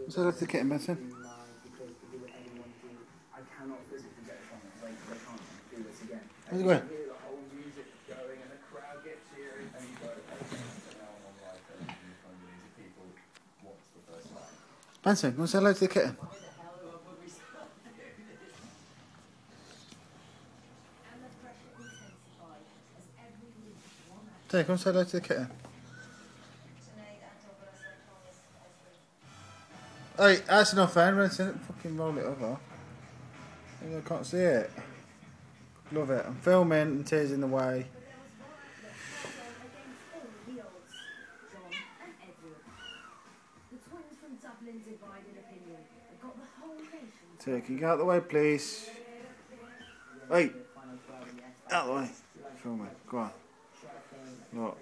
So that's the kitten, Benson. How's it going? Benson, want to say hello to the kitten? Take, come say hello to the kitten. Hey, that's enough, Anne. Benson, fucking roll it over. I can't see it. Love it. I'm filming and tears in the way. So can you get out of the way, please? Hey, out of the way. Film it. Go on. Look.